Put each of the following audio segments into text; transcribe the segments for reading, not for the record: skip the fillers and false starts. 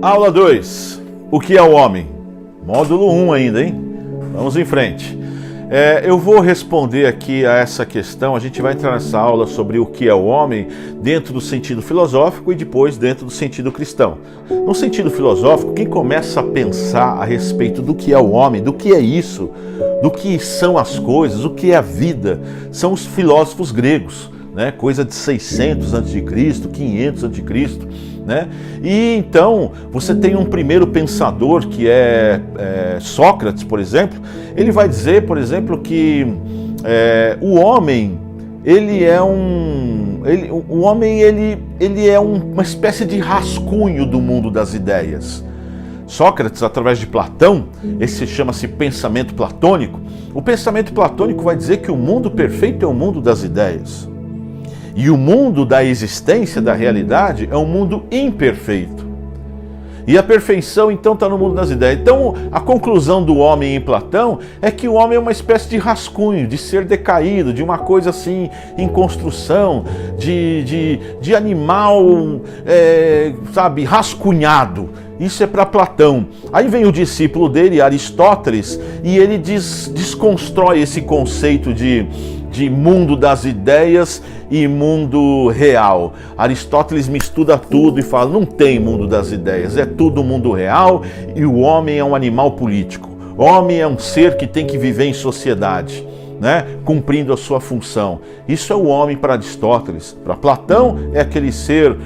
Aula 2. O que é o homem? Módulo 1 ainda, hein? Vamos em frente. Eu vou responder aqui a essa questão. A gente vai entrar nessa aula sobre o que é o homem dentro do sentido filosófico e depois dentro do sentido cristão. No sentido filosófico, quem começa a pensar a respeito do que é o homem, do que é isso, do que são as coisas, o que é a vida, são os filósofos gregos, né? Coisa de 600 a.C., 500 a.C., né? E então você tem um primeiro pensador que é Sócrates, por exemplo. Ele vai dizer, por exemplo, que o homem ele é uma espécie de rascunho do mundo das ideias. Sócrates, através de Platão, esse chama-se pensamento platônico. O pensamento platônico vai dizer que o mundo perfeito é o mundo das ideias. E o mundo da existência, da realidade, é um mundo imperfeito. E a perfeição, então, está no mundo das ideias. Então, a conclusão do homem em Platão é que o homem é uma espécie de rascunho, de ser decaído, de uma coisa assim, em construção, de animal, rascunhado. Isso é para Platão. Aí vem o discípulo dele, Aristóteles, e ele desconstrói esse conceito de mundo das ideias e mundo real. Aristóteles mistura tudo e fala, não tem mundo das ideias, é tudo mundo real e o homem é um animal político. O homem é um ser que tem que viver em sociedade, né? Cumprindo a sua função. Isso é o homem para Aristóteles. Para Platão é aquele ser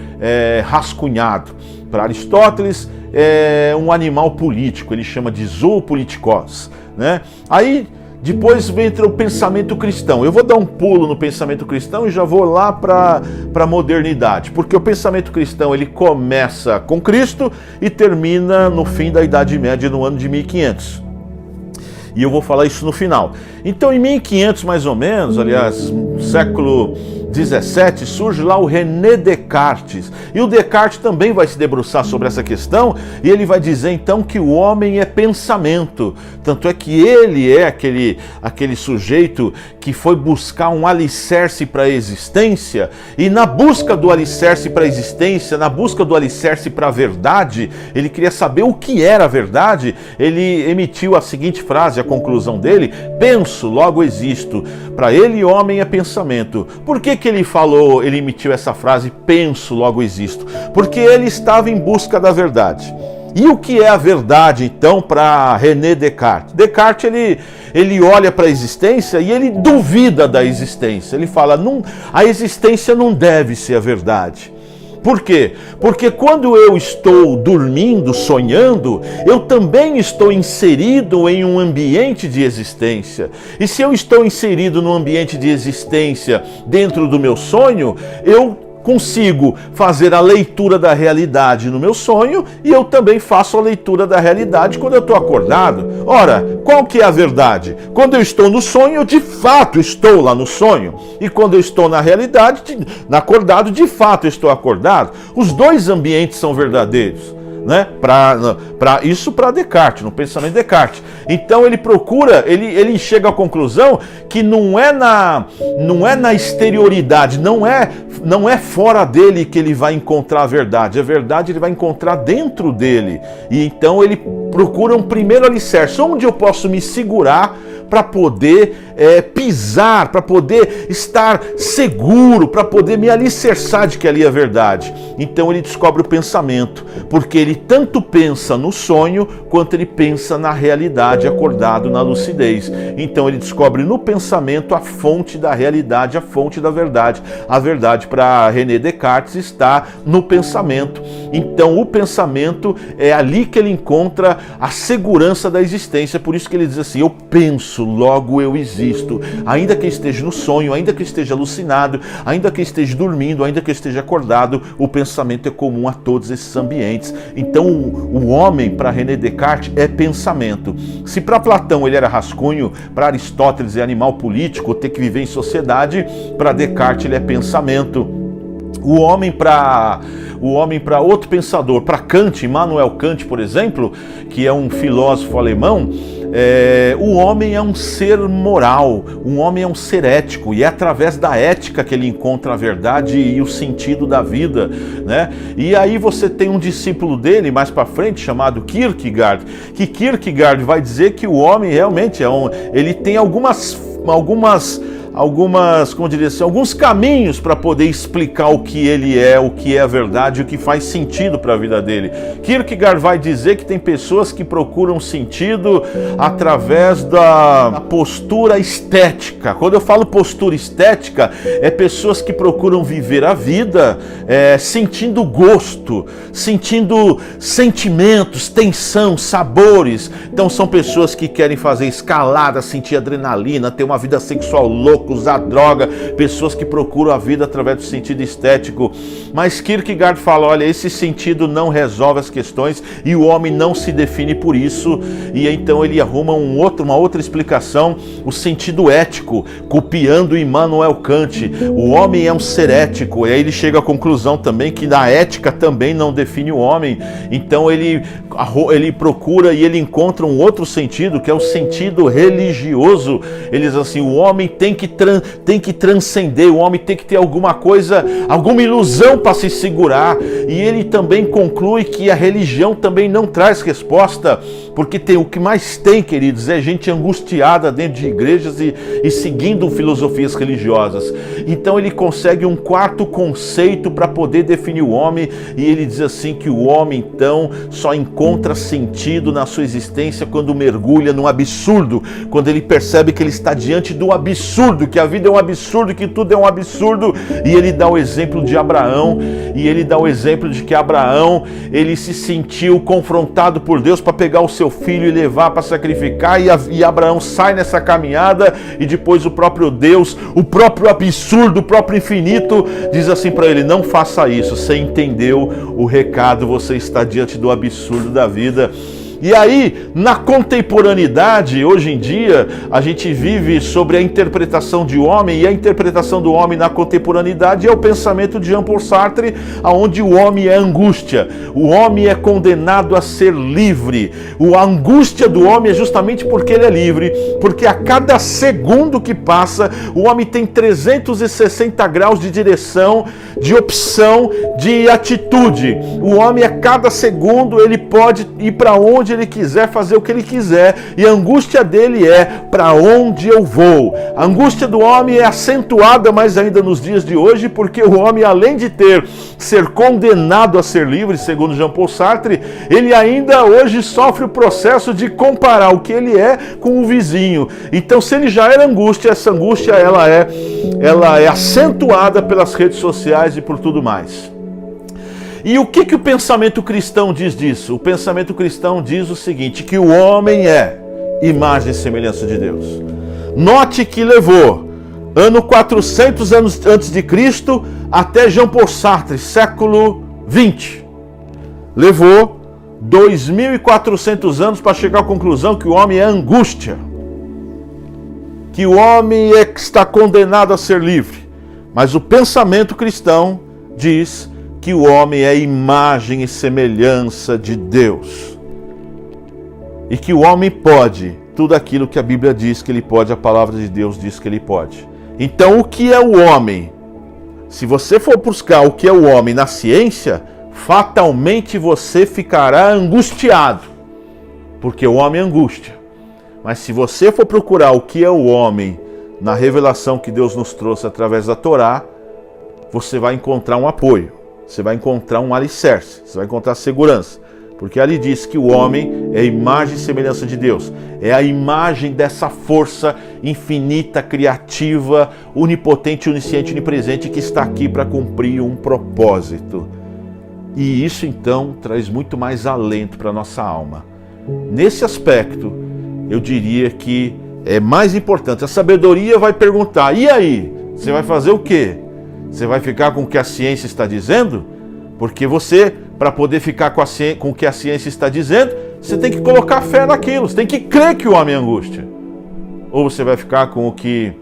rascunhado. Para Aristóteles é um animal político, ele chama de zoopolitikos, né? Aí depois entra o pensamento cristão. Eu vou dar um pulo no pensamento cristão e já vou lá para a modernidade, porque o pensamento cristão ele começa com Cristo e termina no fim da Idade Média, no ano de 1500. E eu vou falar isso no final. Então, em 1500 mais ou menos, aliás, século 17, surge lá o René Descartes. E o Descartes também vai se debruçar sobre essa questão e ele vai dizer então que o homem é pensamento. Tanto é que ele é aquele sujeito que foi buscar um alicerce para a existência e na busca do alicerce para a existência, na busca do alicerce para a verdade, ele queria saber o que era a verdade. Ele emitiu a seguinte frase, a conclusão dele: penso, logo existo. Para ele, homem é pensamento. Por que ele emitiu essa frase, penso, logo existo? Porque ele estava em busca da verdade. E o que é a verdade, então, para René Descartes? Descartes, ele olha para a existência e ele duvida da existência. Ele fala, a existência não deve ser a verdade. Por quê? Porque quando eu estou dormindo, sonhando, eu também estou inserido em um ambiente de existência. E se eu estou inserido num ambiente de existência dentro do meu sonho, eu consigo fazer a leitura da realidade no meu sonho e eu também faço a leitura da realidade quando eu estou acordado. Ora, qual que é a verdade? Quando eu estou no sonho, eu de fato estou lá no sonho. E quando eu estou na realidade, acordado, de fato estou acordado. Os dois ambientes são verdadeiros, né? Isso para Descartes, no pensamento de Descartes. Então ele procura, ele chega à conclusão que não é na exterioridade, não é fora dele que ele vai encontrar a verdade ele vai encontrar dentro dele. E então ele procura um primeiro alicerce, onde eu posso me segurar para poder pisar, para poder estar seguro, para poder me alicerçar de que ali é verdade. Então ele descobre o pensamento, porque ele tanto pensa no sonho, quanto ele pensa na realidade, acordado na lucidez. Então ele descobre no pensamento a fonte da realidade, a fonte da verdade. A verdade para René Descartes está no pensamento. Então o pensamento é ali que ele encontra a segurança da existência. Por isso que ele diz assim, eu penso, logo eu existo. Ainda que esteja no sonho, ainda que esteja alucinado, ainda que esteja dormindo, ainda que esteja acordado, o pensamento é comum a todos esses ambientes. Então o homem, para René Descartes, é pensamento. Se para Platão ele era rascunho, para Aristóteles é animal político, ter que viver em sociedade, para Descartes ele é pensamento. O homem para outro pensador, para Kant, Immanuel Kant, por exemplo, que é um filósofo alemão, o homem é um ser moral, um homem é um ser ético, e é através da ética que ele encontra a verdade e o sentido da vida, né? E aí você tem um discípulo dele mais para frente chamado Kierkegaard, que Kierkegaard vai dizer que o homem realmente ele tem algumas, como diria assim, alguns caminhos para poder explicar o que ele é, o que é a verdade, o que faz sentido para a vida dele. Kierkegaard vai dizer que tem pessoas que procuram sentido através da postura estética. Quando eu falo postura estética, é pessoas que procuram viver a vida sentindo gosto, sentindo sentimentos, tensão, sabores. Então são pessoas que querem fazer escalada, sentir adrenalina, ter uma vida sexual louca, usar droga, pessoas que procuram a vida através do sentido estético. Mas Kierkegaard fala, olha, esse sentido não resolve as questões e o homem não se define por isso, e então ele arruma uma outra explicação, o sentido ético, copiando Immanuel Kant. O homem é um ser ético, e aí ele chega à conclusão também que a ética também não define o homem. Então ele procura e ele encontra um outro sentido, que é o sentido religioso. Ele diz assim, o homem tem que transcender, o homem tem que ter alguma coisa, alguma ilusão para se segurar. E ele também conclui que a religião também não traz resposta, porque o que mais tem, queridos, é gente angustiada dentro de igrejas e seguindo filosofias religiosas. Então ele consegue um quarto conceito para poder definir o homem, e ele diz assim que o homem então só encontra sentido na sua existência quando mergulha num absurdo, quando ele percebe que ele está diante do absurdo, que a vida é um absurdo, que tudo é um absurdo. E ele dá o exemplo de Abraão, e ele dá o exemplo de que Abraão, ele se sentiu confrontado por Deus para pegar o seu filho e levar para sacrificar, e Abraão sai nessa caminhada, e depois o próprio Deus, o próprio absurdo, o próprio infinito, diz assim para ele, não faça isso, você entendeu o recado, você está diante do absurdo da vida. E aí, na contemporaneidade, hoje em dia, a gente vive sobre a interpretação de homem, e a interpretação do homem na contemporaneidade é o pensamento de Jean-Paul Sartre, onde o homem é angústia, o homem é condenado a ser livre. A angústia do homem é justamente porque ele é livre, porque a cada segundo que passa, o homem tem 360 graus de direção, de opção, de atitude. O homem, a cada segundo, ele pode ir para onde ele quiser, fazer o que ele quiser, e a angústia dele é para onde eu vou. A angústia do homem é acentuada mais ainda nos dias de hoje, porque o homem, além de ser condenado a ser livre, segundo Jean-Paul Sartre, ele ainda hoje sofre o processo de comparar o que ele é com o vizinho. Então, se ele já era angústia, essa angústia ela é acentuada pelas redes sociais e por tudo mais. E o que o pensamento cristão diz disso? O pensamento cristão diz o seguinte, que o homem é imagem e semelhança de Deus. Note que levou ano 400 anos antes de Cristo até Jean-Paul Sartre, século 20. Levou 2.400 anos para chegar à conclusão que o homem é angústia, que o homem está condenado a ser livre. Mas o pensamento cristão diz que o homem é imagem e semelhança de Deus, e que o homem pode tudo aquilo que a Bíblia diz que ele pode, a palavra de Deus diz que ele pode. Então, o que é o homem? Se você for buscar o que é o homem na ciência, fatalmente você ficará angustiado, porque o homem é angústia. Mas se você for procurar o que é o homem na revelação que Deus nos trouxe através da Torá, você vai encontrar um apoio. Você vai encontrar um alicerce, você vai encontrar segurança, porque ali diz que o homem é a imagem e semelhança de Deus, é a imagem dessa força infinita, criativa, onipotente, onisciente, onipresente, que está aqui para cumprir um propósito. E isso então traz muito mais alento para a nossa alma. Nesse aspecto, eu diria que é mais importante. A sabedoria vai perguntar, e aí? Você vai fazer o quê? Você vai ficar com o que a ciência está dizendo? Porque você, para poder ficar com o que a ciência está dizendo, você tem que colocar fé naquilo, você tem que crer que o homem é angústia. Ou você vai ficar com o que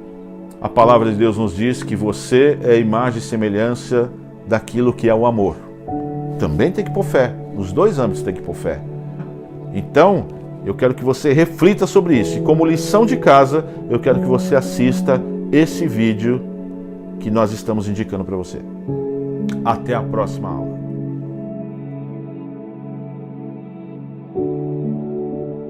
a palavra de Deus nos diz, que você é a imagem e semelhança daquilo que é o amor. Também tem que pôr fé, nos dois âmbitos tem que pôr fé. Então, Eu quero que você reflita sobre isso. E como lição de casa, eu quero que você assista esse vídeo que nós estamos indicando para você. Até a próxima aula.